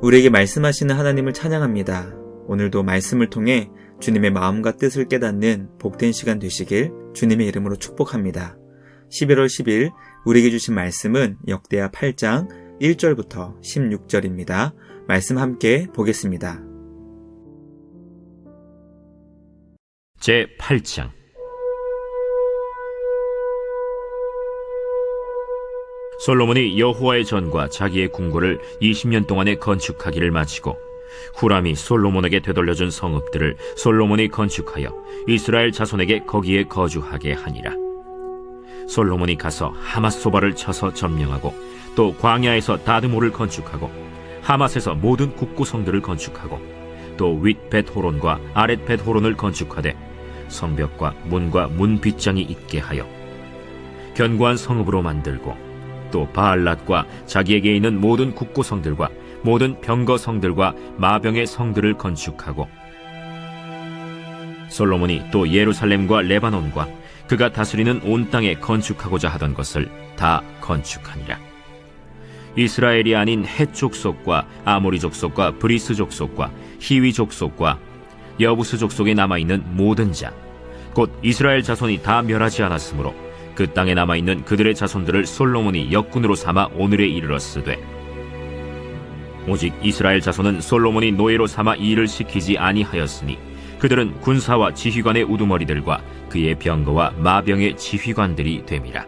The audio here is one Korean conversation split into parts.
우리에게 말씀하시는 하나님을 찬양합니다. 오늘도 말씀을 통해 주님의 마음과 뜻을 깨닫는 복된 시간 되시길 주님의 이름으로 축복합니다. 11월 10일 우리에게 주신 말씀은 역대하 8장 1절부터 16절입니다. 말씀 함께 보겠습니다. 제8장 솔로몬이 여호와의 전과 자기의 궁궐을 20년 동안에 건축하기를 마치고 후람이 솔로몬에게 되돌려준 성읍들을 솔로몬이 건축하여 이스라엘 자손에게 거기에 거주하게 하니라. 솔로몬이 가서 하맛소바를 쳐서 점령하고 또 광야에서 다드모를 건축하고 하맛에서 모든 국구성들을 건축하고 또 윗 벳호론과 아랫 벳호론을 건축하되 성벽과 문과 문 빗장이 있게 하여 견고한 성읍으로 만들고 또 바알랏과 자기에게 있는 모든 국구성들과 모든 병거성들과 마병의 성들을 건축하고 솔로몬이 또 예루살렘과 레바논과 그가 다스리는 온 땅에 건축하고자 하던 것을 다 건축하니라. 이스라엘이 아닌 헷 족속과 아모리 족속과 브리스 족속과 히위 족속과 여부스 족속에 남아있는 모든 자 곧 이스라엘 자손이 다 멸하지 않았으므로 그 땅에 남아있는 그들의 자손들을 솔로몬이 역군으로 삼아 오늘에 이르렀으되 오직 이스라엘 자손은 솔로몬이 노예로 삼아 이 일을 시키지 아니하였으니 그들은 군사와 지휘관의 우두머리들과 그의 병거와 마병의 지휘관들이 됨이라.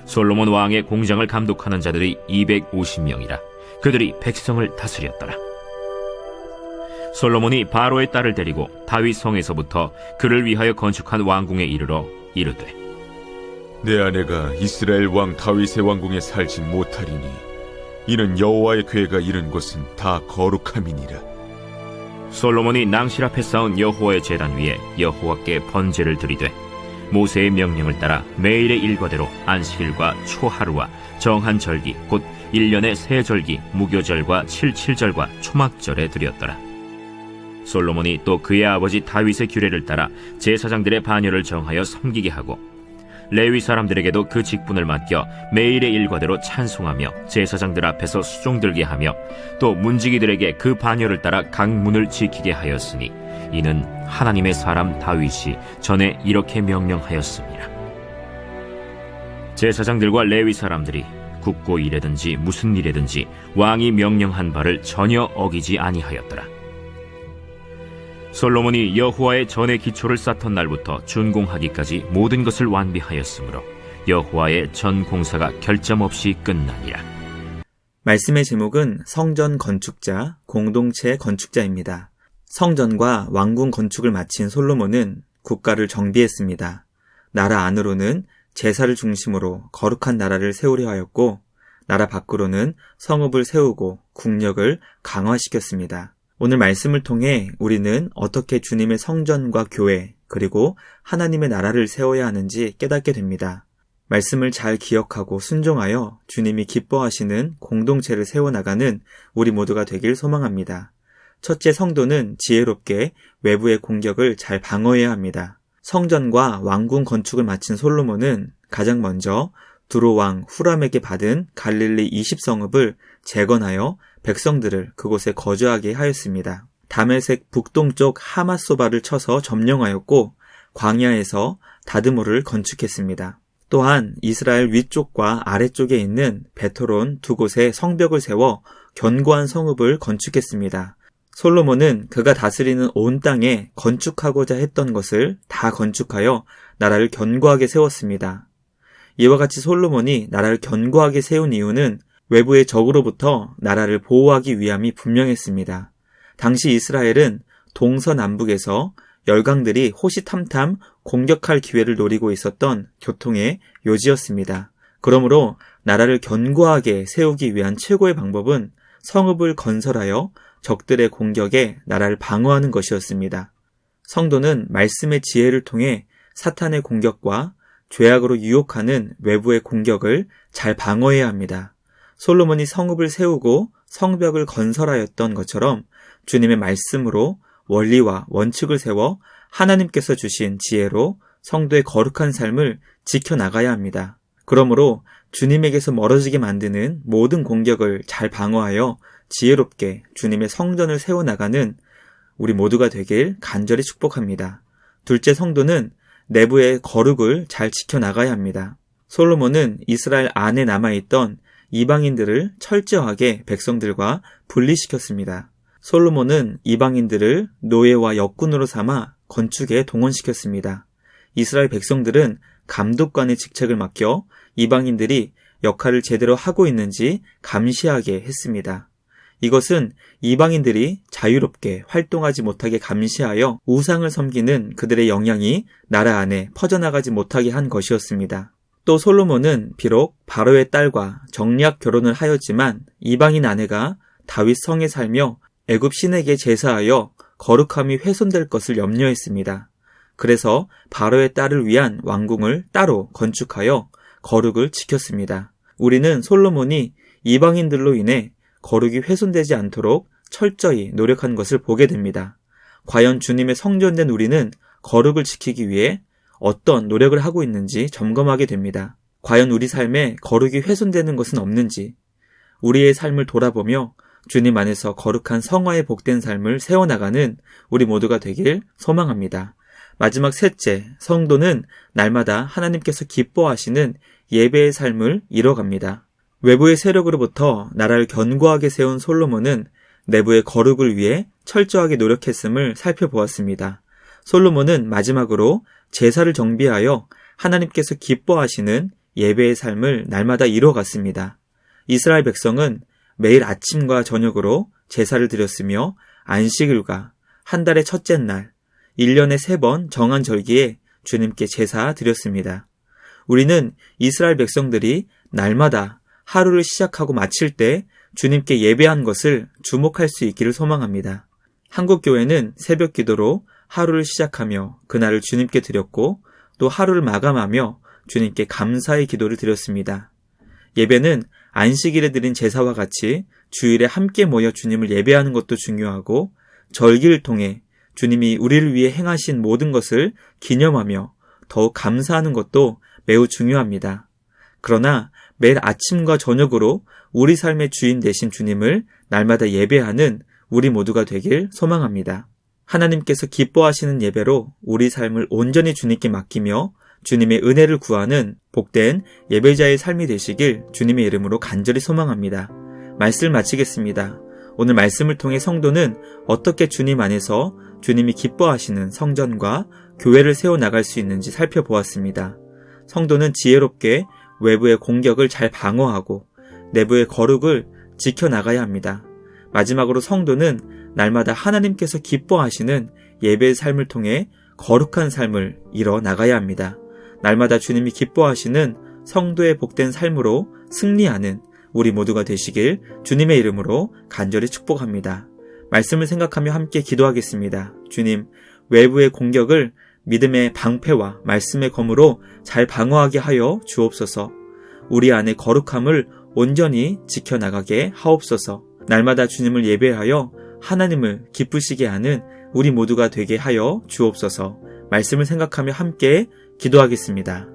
솔로몬 왕의 공장을 감독하는 자들이 250명이라. 그들이 백성을 다스렸더라. 솔로몬이 바로의 딸을 데리고 다윗 성에서부터 그를 위하여 건축한 왕궁에 이르러 이르되 내 아내가 이스라엘 왕 다윗의 왕궁에 살지 못하리니 이는 여호와의 궤가 이른 곳은 다 거룩함이니라. 솔로몬이 낭실 앞에 쌓은 여호와의 제단 위에 여호와께 번제를 드리되 모세의 명령을 따라 매일의 일과대로 안식일과 초하루와 정한 절기 곧 1년의 세 절기 무교절과 칠칠절과 초막절에 드렸더라. 솔로몬이 또 그의 아버지 다윗의 규례를 따라 제사장들의 반열을 정하여 섬기게 하고 레위 사람들에게도 그 직분을 맡겨 매일의 일과대로 찬송하며 제사장들 앞에서 수종들게 하며 또 문지기들에게 그 반열을 따라 각 문을 지키게 하였으니 이는 하나님의 사람 다윗이 전에 이렇게 명령하였습니다. 제사장들과 레위 사람들이 국고 일에든지 무슨 일에든지 왕이 명령한 바를 전혀 어기지 아니하였더라. 솔로몬이 여호와의 전의 기초를 쌓던 날부터 준공하기까지 모든 것을 완비하였으므로 여호와의 전 공사가 결점 없이 끝나니라. 말씀의 제목은 성전 건축자, 공동체 건축자입니다. 성전과 왕궁 건축을 마친 솔로몬은 국가를 정비했습니다. 나라 안으로는 제사를 중심으로 거룩한 나라를 세우려 하였고 나라 밖으로는 성읍을 세우고 국력을 강화시켰습니다. 오늘 말씀을 통해 우리는 어떻게 주님의 성전과 교회 그리고 하나님의 나라를 세워야 하는지 깨닫게 됩니다. 말씀을 잘 기억하고 순종하여 주님이 기뻐하시는 공동체를 세워나가는 우리 모두가 되길 소망합니다. 첫째, 성도는 지혜롭게 외부의 공격을 잘 방어해야 합니다. 성전과 왕궁 건축을 마친 솔로몬은 가장 먼저 두로 왕 후람에게 받은 갈릴리 20성읍을 재건하여 백성들을 그곳에 거주하게 하였습니다. 다메섹 북동쪽 하맛소바를 쳐서 점령하였고 광야에서 다드모를 건축했습니다. 또한 이스라엘 위쪽과 아래쪽에 있는 벳호론 두 곳에 성벽을 세워 견고한 성읍을 건축했습니다. 솔로몬은 그가 다스리는 온 땅에 건축하고자 했던 것을 다 건축하여 나라를 견고하게 세웠습니다. 이와 같이 솔로몬이 나라를 견고하게 세운 이유는 외부의 적으로부터 나라를 보호하기 위함이 분명했습니다. 당시 이스라엘은 동서남북에서 열강들이 호시탐탐 공격할 기회를 노리고 있었던 교통의 요지였습니다. 그러므로 나라를 견고하게 세우기 위한 최고의 방법은 성읍을 건설하여 적들의 공격에 나라를 방어하는 것이었습니다. 성도는 말씀의 지혜를 통해 사탄의 공격과 죄악으로 유혹하는 외부의 공격을 잘 방어해야 합니다. 솔로몬이 성읍을 세우고 성벽을 건설하였던 것처럼 주님의 말씀으로 원리와 원칙을 세워 하나님께서 주신 지혜로 성도의 거룩한 삶을 지켜나가야 합니다. 그러므로 주님에게서 멀어지게 만드는 모든 공격을 잘 방어하여 지혜롭게 주님의 성전을 세워나가는 우리 모두가 되길 간절히 축복합니다. 둘째, 성도는 내부의 거룩을 잘 지켜나가야 합니다. 솔로몬은 이스라엘 안에 남아있던 이방인들을 철저하게 백성들과 분리시켰습니다. 솔로몬은 이방인들을 노예와 역군으로 삼아 건축에 동원시켰습니다. 이스라엘 백성들은 감독관의 직책을 맡겨 이방인들이 역할을 제대로 하고 있는지 감시하게 했습니다. 이것은 이방인들이 자유롭게 활동하지 못하게 감시하여 우상을 섬기는 그들의 영향이 나라 안에 퍼져나가지 못하게 한 것이었습니다. 또 솔로몬은 비록 바로의 딸과 정략 결혼을 하였지만 이방인 아내가 다윗 성에 살며 애굽 신에게 제사하여 거룩함이 훼손될 것을 염려했습니다. 그래서 바로의 딸을 위한 왕궁을 따로 건축하여 거룩을 지켰습니다. 우리는 솔로몬이 이방인들로 인해 거룩이 훼손되지 않도록 철저히 노력한 것을 보게 됩니다. 과연 주님의 성전된 우리는 거룩을 지키기 위해 어떤 노력을 하고 있는지 점검하게 됩니다. 과연 우리 삶에 거룩이 훼손되는 것은 없는지, 우리의 삶을 돌아보며 주님 안에서 거룩한 성화에 복된 삶을 세워나가는 우리 모두가 되길 소망합니다. 마지막 셋째, 성도는 날마다 하나님께서 기뻐하시는 예배의 삶을 이뤄갑니다. 외부의 세력으로부터 나라를 견고하게 세운 솔로몬은 내부의 거룩을 위해 철저하게 노력했음을 살펴보았습니다. 솔로몬은 마지막으로 제사를 정비하여 하나님께서 기뻐하시는 예배의 삶을 날마다 이뤄갔습니다. 이스라엘 백성은 매일 아침과 저녁으로 제사를 드렸으며 안식일과 한 달의 첫째 날, 1년에 3번 정한 절기에 주님께 제사 드렸습니다. 우리는 이스라엘 백성들이 날마다 하루를 시작하고 마칠 때 주님께 예배한 것을 주목할 수 있기를 소망합니다. 한국교회는 새벽 기도로 하루를 시작하며 그날을 주님께 드렸고 또 하루를 마감하며 주님께 감사의 기도를 드렸습니다. 예배는 안식일에 드린 제사와 같이 주일에 함께 모여 주님을 예배하는 것도 중요하고 절기를 통해 주님이 우리를 위해 행하신 모든 것을 기념하며 더욱 감사하는 것도 매우 중요합니다. 그러나 매일 아침과 저녁으로 우리 삶의 주인 되신 주님을 날마다 예배하는 우리 모두가 되길 소망합니다. 하나님께서 기뻐하시는 예배로 우리 삶을 온전히 주님께 맡기며 주님의 은혜를 구하는 복된 예배자의 삶이 되시길 주님의 이름으로 간절히 소망합니다. 말씀을 마치겠습니다. 오늘 말씀을 통해 성도는 어떻게 주님 안에서 주님이 기뻐하시는 성전과 교회를 세워나갈 수 있는지 살펴보았습니다. 성도는 지혜롭게 외부의 공격을 잘 방어하고 내부의 거룩을 지켜나가야 합니다. 마지막으로 성도는 날마다 하나님께서 기뻐하시는 예배의 삶을 통해 거룩한 삶을 이뤄 나가야 합니다. 날마다 주님이 기뻐하시는 성도의 복된 삶으로 승리하는 우리 모두가 되시길 주님의 이름으로 간절히 축복합니다. 말씀을 생각하며 함께 기도하겠습니다. 주님, 외부의 공격을 믿음의 방패와 말씀의 검으로 잘 방어하게 하여 주옵소서. 우리 안의 거룩함을 온전히 지켜나가게 하옵소서. 날마다 주님을 예배하여 하나님을 기쁘시게 하는 우리 모두가 되게 하여 주옵소서. 말씀을 생각하며 함께 기도하겠습니다.